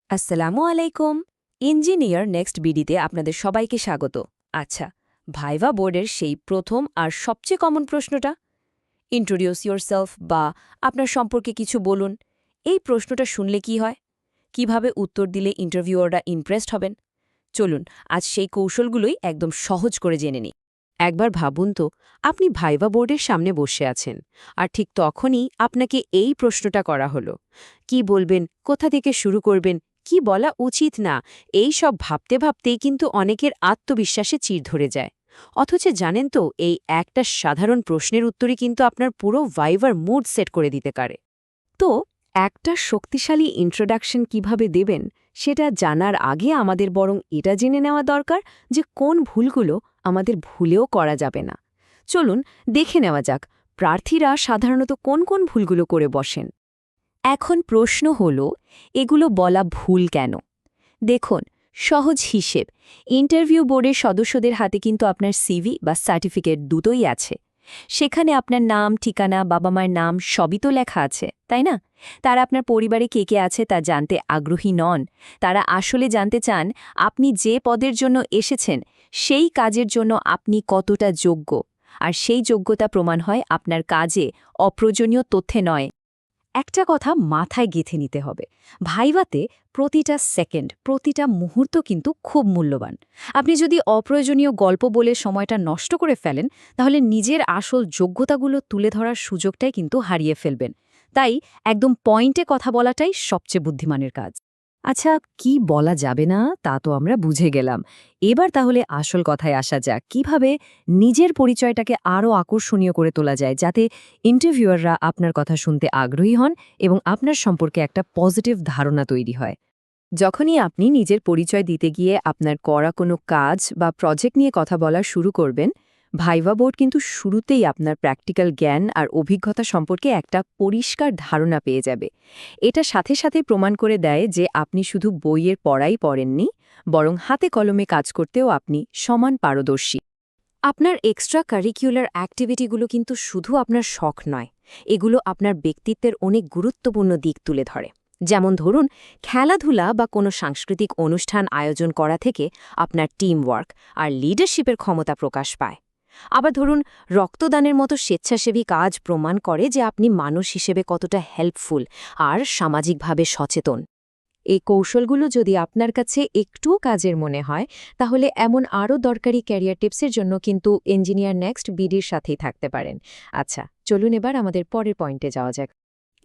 আসসালামু আলাইকুম। Engineer next বিডিতে আপনাদের সবাইকে স্বাগত। আচ্ছা, ভাইভা বোর্ডের সেই প্রথম আর সবচেয়ে কমন প্রশ্নটা, ইন্ট্রোডিউস ইয়োরসেলফ বা আপনার সম্পর্কে কিছু বলুন, এই প্রশ্নটা শুনলে কি হয়? কিভাবে উত্তর দিলে ইন্টারভিউয়াররা ইমপ্রেসড হবেন? চলুন আজ সেই কৌশলগুলোই একদম সহজ করে জেনে নিই। একবার ভাবুন তো, আপনি ভাইভা বোর্ডের সামনে বসে আছেন, আর ঠিক তখনই আপনাকে এই প্রশ্নটা করা হলো। কি বলবেন, কোথা থেকে শুরু করবেন, কি বলা উচিত না, এই সব ভাবতে ভাবতেই কিন্তু অনেকের আত্মবিশ্বাসে চির ধরে যায়। অথচ জানেন তো, এই একটা সাধারণ প্রশ্নের উত্তরই কিন্তু আপনার পুরো ভাইভার মুড সেট করে দিতে পারে। তো একটা শক্তিশালী ইন্ট্রোডাকশন কিভাবে দেবেন, সেটা জানার আগে আমাদের বরং এটা জেনে নেওয়া দরকার যে কোন ভুলগুলো আমাদের ভুলেও করা যাবে না। চলুন দেখে নেওয়া যাক, প্রার্থীরা সাধারণত কোন কোন ভুলগুলো করে বসেন। এখন প্রশ্ন হল, এগুলো বলা ভুল কেন? দেখুন, সহজ হিসেব, ইন্টারভিউ বোর্ডের সদস্যদের হাতে কিন্তু আপনার সিভি বা সার্টিফিকেট দুটোই আছে। সেখানে আপনার নাম, ঠিকানা, বাবা মায়ের নাম সবই তো লেখা আছে, তাই না? তারা আপনার পরিবারে কে কে আছে তা জানতে আগ্রহী নন। তারা আসলে জানতে চান আপনি যে পদের জন্য এসেছেন সেই কাজের জন্য আপনি কতটা যোগ্য। আর সেই যোগ্যতা প্রমাণ হয় আপনার কাজে, অপ্রয়োজনীয় তথ্যে নয়। একটা কথা মাথায় গেঁথে নিতে হবে, ভাইভাতে প্রতিটা সেকেন্ড, প্রতিটা মুহূর্ত কিন্তু খুব মূল্যবান। আপনি যদি অপ্রয়োজনীয় গল্প বলে সময়টা নষ্ট করে ফেলেন, তাহলে নিজের আসল যোগ্যতাগুলো তুলে ধরার সুযোগটাই কিন্তু হারিয়ে ফেলবেন। তাই একদম পয়েন্টে কথা বলাটাই সবচেয়ে বুদ্ধিমানের কাজ। আচ্ছা, কি বলা যাবে না তা তো আমরা বুঝে গেলাম। এবার তাহলে আসল কথায় আসা যাক, কিভাবে নিজের পরিচয়টাকে আরও আকর্ষণীয় করে তোলা যায়, যাতে ইন্টারভিউয়াররা আপনার কথা শুনতে আগ্রহী হন এবং আপনার সম্পর্কে একটা পজিটিভ ধারণা তৈরি হয়। যখনই আপনি নিজের পরিচয় দিতে গিয়ে আপনার করা কোনো কাজ বা প্রজেক্ট নিয়ে কথা বলা শুরু করবেন, ভাইভা বোর্ড কিন্তু শুরুতেই আপনার প্র্যাকটিক্যাল জ্ঞান আর অভিজ্ঞতা সম্পর্কে একটা পরিষ্কার ধারণা পেয়ে যাবে। এটা সাথে সাথে প্রমাণ করে দেয় যে আপনি শুধু বইয়ের পড়াই পড়েননি, বরং হাতে কলমে কাজ করতেও আপনি সমান পারদর্শী। আপনার এক্সট্রা কারিকুলার অ্যাক্টিভিটিগুলো কিন্তু শুধু আপনার শখ নয়, এগুলো আপনার ব্যক্তিত্বের অনেক গুরুত্বপূর্ণ দিক তুলে ধরে। যেমন ধরুন, খেলাধুলা বা কোনো সাংস্কৃতিক অনুষ্ঠান আয়োজন করা থেকে আপনার টিম ওয়ার্ক আর লিডারশিপের ক্ষমতা প্রকাশ পায়। আবার ধরুন, রক্তদানের মতো স্বেচ্ছাসেবী কাজ প্রমাণ করে যে আপনি মানুষ হিসেবে কতটা হেল্পফুল আর সামাজিকভাবে সচেতন। এই কৌশলগুলো যদি আপনার কাছে একটুও কাজের মনে হয়, তাহলে এমন আরও দরকারি ক্যারিয়ার টিপসের জন্য কিন্তু ইঞ্জিনিয়ার নেক্সট বিডির সাথেই থাকতে পারেন। আচ্ছা, চলুন এবার আমাদের পরের পয়েন্টে যাওয়া যাক।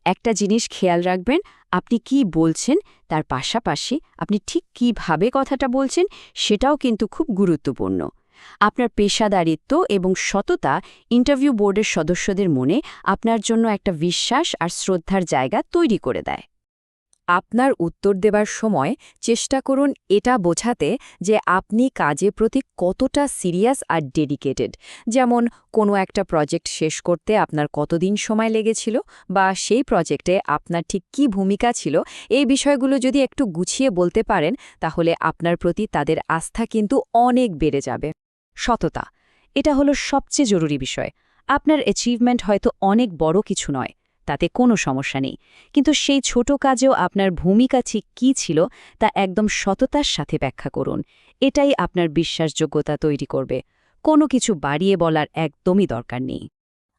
একটা জিনিস খেয়াল রাখবেন, আপনি কি বলছেন তার পাশাপাশি আপনি ঠিক কিভাবে কথাটা বলছেন সেটাও কিন্তু খুব গুরুত্বপূর্ণ। আপনার পেশাদারিত্ব এবং সততা ইন্টারভিউ বোর্ডের সদস্যদের মনে আপনার জন্য একটা বিশ্বাস আর শ্রদ্ধার জায়গা তৈরি করে দেয়। আপনার উত্তর দেবার সময় চেষ্টা করুন এটা বোঝাতে যে আপনি কাজের প্রতি কতটা সিরিয়াস আর ডেডিকেটেড। যেমন, কোনো একটা প্রজেক্ট শেষ করতে আপনার কতদিন সময় লেগেছিল, বা সেই প্রজেক্টে আপনার ঠিক কী ভূমিকা ছিল, এই বিষয়গুলো যদি একটু গুছিয়ে বলতে পারেন, তাহলে আপনার প্রতি তাদের আস্থা কিন্তু অনেক বেড়ে যাবে। সততা, এটা হলো সবচেয়ে জরুরি বিষয়। আপনার অ্যাচিভমেন্ট হয়তো অনেক বড় কিছু নয়, তাতে কোনো সমস্যা নেই, কিন্তু সেই ছোট কাজেও আপনার ভূমিকা ঠিক কী ছিল তা একদম সততার সাথে ব্যাখ্যা করুন। এটাই আপনার বিশ্বাসযোগ্যতা তৈরি করবে। কোনো কিছু বাড়িয়ে বলার একদমই দরকার নেই।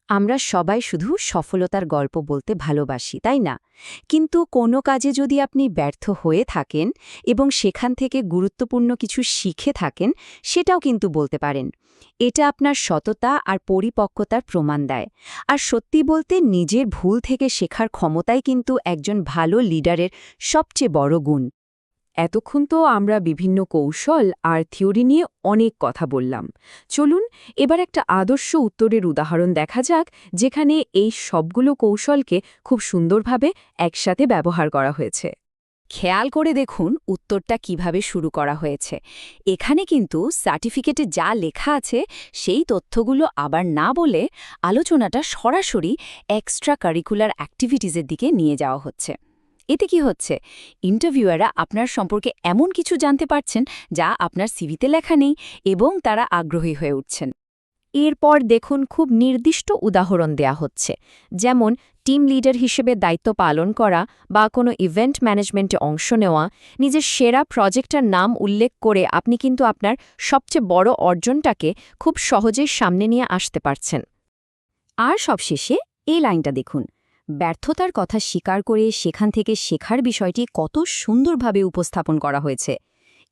আমরা সবাই শুধু সফলতার গল্প বলতে ভালোবাসি, তাই না? কিন্তু কোনো কাজে যদি আপনি ব্যর্থ হয়ে থাকেন এবং সেখান থেকে গুরুত্বপূর্ণ কিছু শিখে থাকেন, সেটাও কিন্তু বলতে পারেন। এটা আপনার সততা আর পরিপক্কতার প্রমাণ দেয়। আর সত্যি বলতে, নিজের ভুল থেকে শেখার ক্ষমতাই কিন্তু একজন ভালো লিডারের সবচেয়ে বড় গুণ। এতক্ষণ তো আমরা বিভিন্ন কৌশল আর থিওরি নিয়ে অনেক কথা বললাম। চলুন এবার একটা আদর্শ উত্তরের উদাহরণ দেখা যাক, যেখানে এই সবগুলো কৌশলকে খুব সুন্দরভাবে একসাথে ব্যবহার করা হয়েছে। খেয়াল করে দেখুন উত্তরটা কিভাবে শুরু করা হয়েছে। এখানে কিন্তু সার্টিফিকেটে যা লেখা আছে সেই তথ্যগুলো আবার না বলে আলোচনাটা সরাসরি এক্সট্রা কারিকুলার অ্যাক্টিভিটিজের দিকে নিয়ে যাওয়া হচ্ছে। এতে কি হচ্ছে, ইন্টারভিউয়াররা আপনার সম্পর্কে এমন কিছু জানতে পারছেন যা আপনার সিভিতে লেখা নেই, এবং তারা আগ্রহী হয়ে উঠছেন। এরপর দেখুন খুব নির্দিষ্ট উদাহরণ দেয়া হচ্ছে, যেমন টিম লিডার হিসেবে দায়িত্ব পালন করা বা কোনো ইভেন্ট ম্যানেজমেন্টে অংশ নেওয়া। নিজের সেরা প্রজেক্টটার নাম উল্লেখ করে আপনি কিন্তু আপনার সবচেয়ে বড় অর্জনটাকে খুব সহজেই সামনে নিয়ে আসতে পারছেন। আর সবশেষে এই লাইনটা দেখুন, ব্যর্থতার কথা স্বীকার করে সেখান থেকে শেখার বিষয়টি কত সুন্দরভাবে উপস্থাপন করা হয়েছে।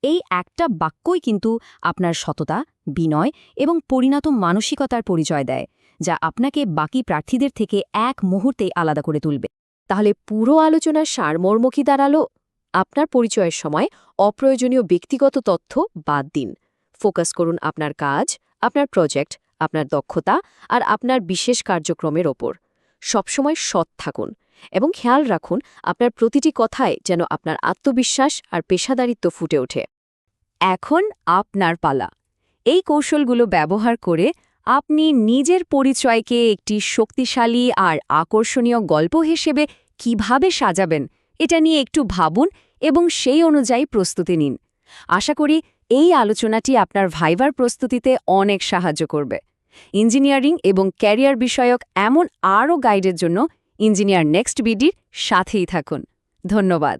এই একটা বাক্যই কিন্তু আপনার সততা, বিনয় এবং পরিণত মানসিকতার পরিচয় দেয়, যা আপনাকে বাকি প্রার্থীদের থেকে এক মুহূর্তেই আলাদা করে তুলবে। তাহলে পুরো আলোচনার সারমর্ম কি দাঁড়ালো? আপনার পরিচয়ের সময় অপ্রয়োজনীয় ব্যক্তিগত তথ্য বাদ দিন। ফোকাস করুন আপনার কাজ, আপনার প্রজেক্ট, আপনার দক্ষতা আর আপনার বিশেষ কার্যক্রমের ওপর। সবসময় সৎ থাকুন এবং খেয়াল রাখুন আপনার প্রতিটি কথায় যেন আপনার আত্মবিশ্বাস আর পেশাদারিত্ব ফুটে ওঠে। এখন আপনার পালা। এই কৌশলগুলো ব্যবহার করে আপনি নিজের পরিচয়কে একটি শক্তিশালী আর আকর্ষণীয় গল্প হিসেবে কিভাবে সাজাবেন, এটা নিয়ে একটু ভাবুন এবং সেই অনুযায়ী প্রস্তুতি নিন। আশা করি এই আলোচনাটি আপনার ভাইবার প্রস্তুতিতে অনেক সাহায্য করবে। ইঞ্জিনিয়ারিং এবং ক্যারিয়ার বিষয়ক এমন আরও গাইডের জন্য ইঞ্জিনিয়ার নেক্সট বিডির সাথেই থাকুন। ধন্যবাদ।